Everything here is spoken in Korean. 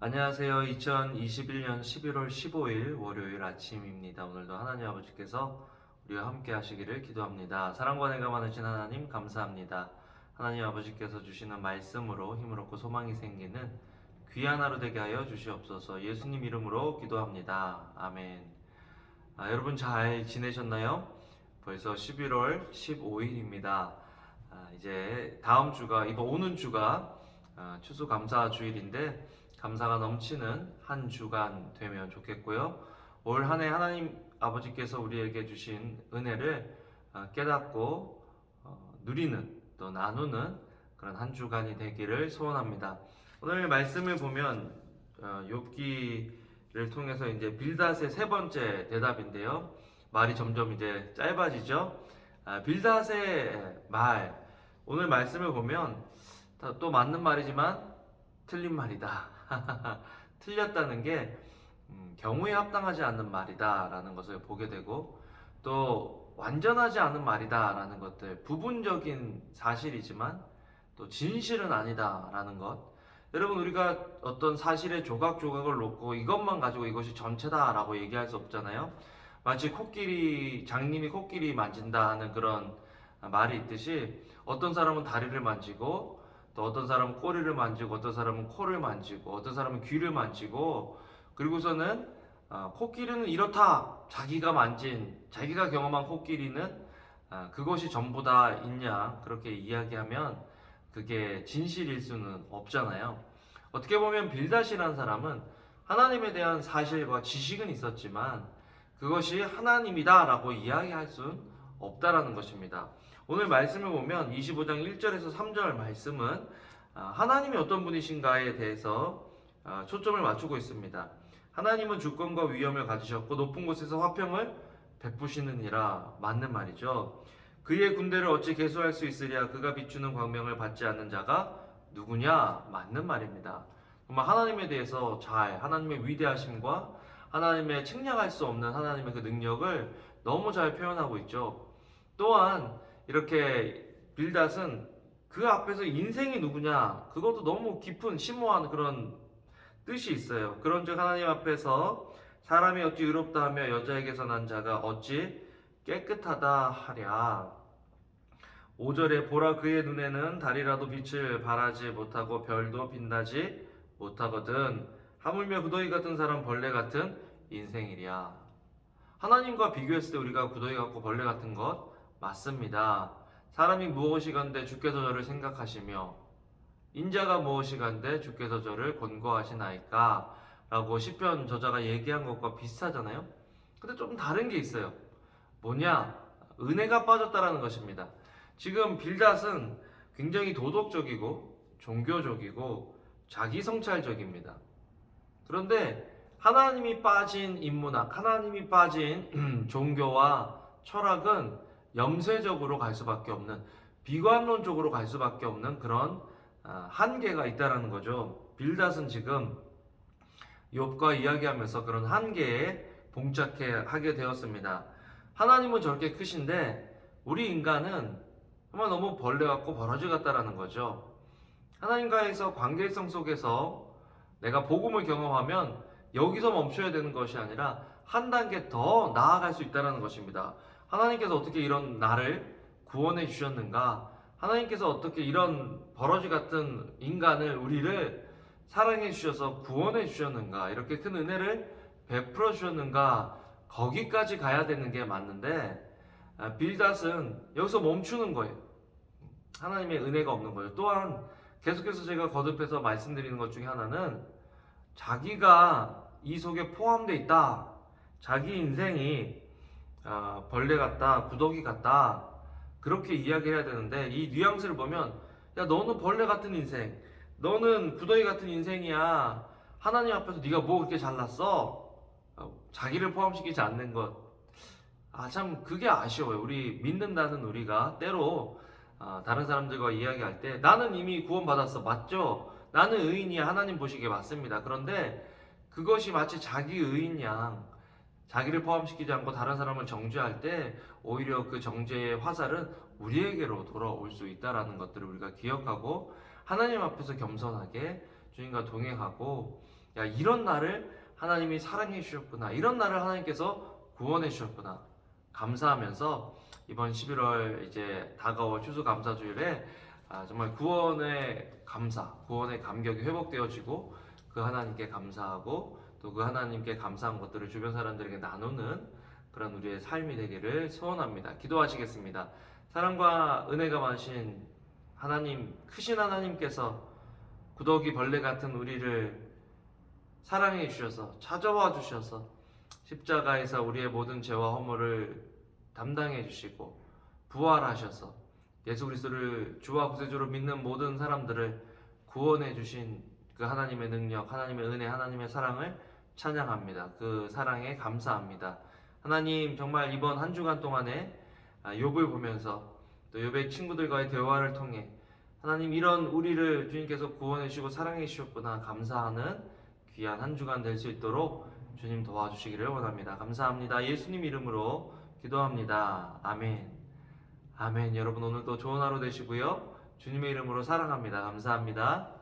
안녕하세요. 2021년 11월 15일 월요일 아침입니다. 오늘도 하나님 아버지께서 우리와 함께 하시기를 기도합니다. 사랑과 내가 많으신 하나님 감사합니다. 하나님 아버지께서 주시는 말씀으로 힘을 얻고 소망이 생기는 귀한 하루 되게 하여 주시옵소서. 예수님 이름으로 기도합니다. 아멘. 여러분 잘 지내셨나요? 벌써 11월 15일입니다. 이제 다음 주가 이번 오는 주가 추수감사 주일인데 감사가 넘치는 한 주간 되면 좋겠고요. 올 한 해 하나님 아버지께서 우리에게 주신 은혜를 깨닫고 누리는 또 나누는 그런 한 주간이 되기를 소원합니다. 오늘 말씀을 보면 욥기를 통해서 이제 빌닷의 세 번째 대답인데요. 말이 점점 이제 짧아지죠. 빌닷의 말, 오늘 말씀을 보면 또 맞는 말이지만 틀린 말이다. 틀렸다는 게 경우에 합당하지 않는 말이다 라는 것을 보게 되고, 또 완전하지 않은 말이다 라는 것들, 부분적인 사실이지만 또 진실은 아니다 라는 것. 여러분, 우리가 어떤 사실의 조각조각을 놓고 이것만 가지고 이것이 전체다 라고 얘기할 수 없잖아요. 마치 장님이 코끼리 만진다 하는 그런 말이 있듯이, 어떤 사람은 다리를 만지고, 또 어떤 사람은 꼬리를 만지고, 어떤 사람은 코를 만지고, 어떤 사람은 귀를 만지고, 그리고서는 코끼리는 이렇다, 자기가 경험한 코끼리는 그것이 전부다 있냐, 그렇게 이야기하면 그게 진실일 수는 없잖아요. 어떻게 보면 빌닷이라는 사람은 하나님에 대한 사실과 지식은 있었지만 그것이 하나님이다 라고 이야기할 수는 없다라는 것입니다. 오늘 말씀을 보면 25장 1절에서 3절 말씀은 하나님이 어떤 분이신가에 대해서 초점을 맞추고 있습니다. 하나님은 주권과 위엄을 가지셨고 높은 곳에서 화평을 베푸시느니라. 맞는 말이죠. 그의 군대를 어찌 계수할 수 있으랴. 그가 비추는 광명을 받지 않는 자가 누구냐. 맞는 말입니다. 정말 하나님에 대해서 하나님의 위대하심과 하나님의 측량할 수 없는 하나님의 그 능력을 너무 잘 표현하고 있죠. 또한 이렇게 빌닷은 그 앞에서 인생이 누구냐, 그것도 너무 깊은 심오한 그런 뜻이 있어요. 그런즉 하나님 앞에서 사람이 어찌 의롭다 하며 여자에게서 난 자가 어찌 깨끗하다 하랴. 5절에 보라, 그의 눈에는 달이라도 빛을 발하지 못하고 별도 빛나지 못하거든. 하물며 구더기 같은 사람, 벌레 같은 인생이랴. 하나님과 비교했을 때 우리가 구더기 같고 벌레 같은 것 맞습니다. 사람이 무엇이간데 주께서 저를 생각하시며 인자가 무엇이간데 주께서 저를 권고하시나이까 라고 시편 저자가 얘기한 것과 비슷하잖아요. 근데 좀 다른 게 있어요. 뭐냐? 은혜가 빠졌다라는 것입니다. 지금 빌닷은 굉장히 도덕적이고 종교적이고 자기성찰적입니다. 그런데 하나님이 빠진 인문학, 하나님이 빠진 종교와 철학은 염세적으로 갈 수밖에 없는, 비관론적으로 갈 수밖에 없는 그런 한계가 있다라는 거죠. 빌닷은 지금 욥과 이야기하면서 그런 한계에 봉착하게 되었습니다. 하나님은 저렇게 크신데 우리 인간은 정말 너무 벌레 같고 버러지 같다라는 거죠. 하나님과에서 관계성 속에서 내가 복음을 경험하면 여기서 멈춰야 되는 것이 아니라 한 단계 더 나아갈 수 있다는 것입니다. 하나님께서 어떻게 이런 나를 구원해 주셨는가? 하나님께서 어떻게 이런 버러지 같은 인간을, 우리를 사랑해 주셔서 구원해 주셨는가? 이렇게 큰 은혜를 베풀어 주셨는가? 거기까지 가야 되는 게 맞는데 빌닷은 여기서 멈추는 거예요. 하나님의 은혜가 없는 거예요. 또한 계속해서 제가 거듭해서 말씀드리는 것 중에 하나는 자기가 이 속에 포함되어 있다. 자기 인생이 벌레 같다, 구더기 같다, 그렇게 이야기해야 되는데, 이 뉘앙스를 보면 야, 너는 벌레 같은 인생, 너는 구더기 같은 인생이야, 하나님 앞에서 네가 뭐 그렇게 잘났어? 자기를 포함시키지 않는 것, 참 그게 아쉬워요. 우리 믿는다는 우리가 때로 다른 사람들과 이야기할 때 나는 이미 구원받았어, 맞죠? 나는 의인이야, 하나님 보시기에 맞습니다. 그런데 그것이 마치 자기 의인 양, 자기를 포함시키지 않고 다른 사람을 정죄할 때 오히려 그 정죄의 화살은 우리에게로 돌아올 수 있다는 것들을 우리가 기억하고 하나님 앞에서 겸손하게 주님과 동행하고 야, 이런 나를 하나님이 사랑해 주셨구나. 이런 나를 하나님께서 구원해 주셨구나. 감사하면서 이번 11월 이제 다가올 추수감사주일에 정말 구원의 감사, 구원의 감격이 회복되어지고 그 하나님께 감사하고 또 그 하나님께 감사한 것들을 주변 사람들에게 나누는 그런 우리의 삶이 되기를 소원합니다. 기도하시겠습니다. 사랑과 은혜가 많으신 하나님, 크신 하나님께서 구더기 벌레 같은 우리를 사랑해 주셔서 찾아와 주셔서 십자가에서 우리의 모든 죄와 허물을 담당해 주시고 부활하셔서 예수 그리스도를 주와 구세주로 믿는 모든 사람들을 구원해 주신 그 하나님의 능력, 하나님의 은혜, 하나님의 사랑을 찬양합니다. 그 사랑에 감사합니다. 하나님, 정말 이번 한 주간 동안에 욥을 보면서 또 욥의 친구들과의 대화를 통해 하나님, 이런 우리를 주님께서 구원해 주시고 사랑해 주셨구나 감사하는 귀한 한 주간 될 수 있도록 주님 도와주시기를 원합니다. 감사합니다. 예수님 이름으로 기도합니다. 아멘. 아멘. 여러분, 오늘도 좋은 하루 되시고요. 주님의 이름으로 사랑합니다. 감사합니다.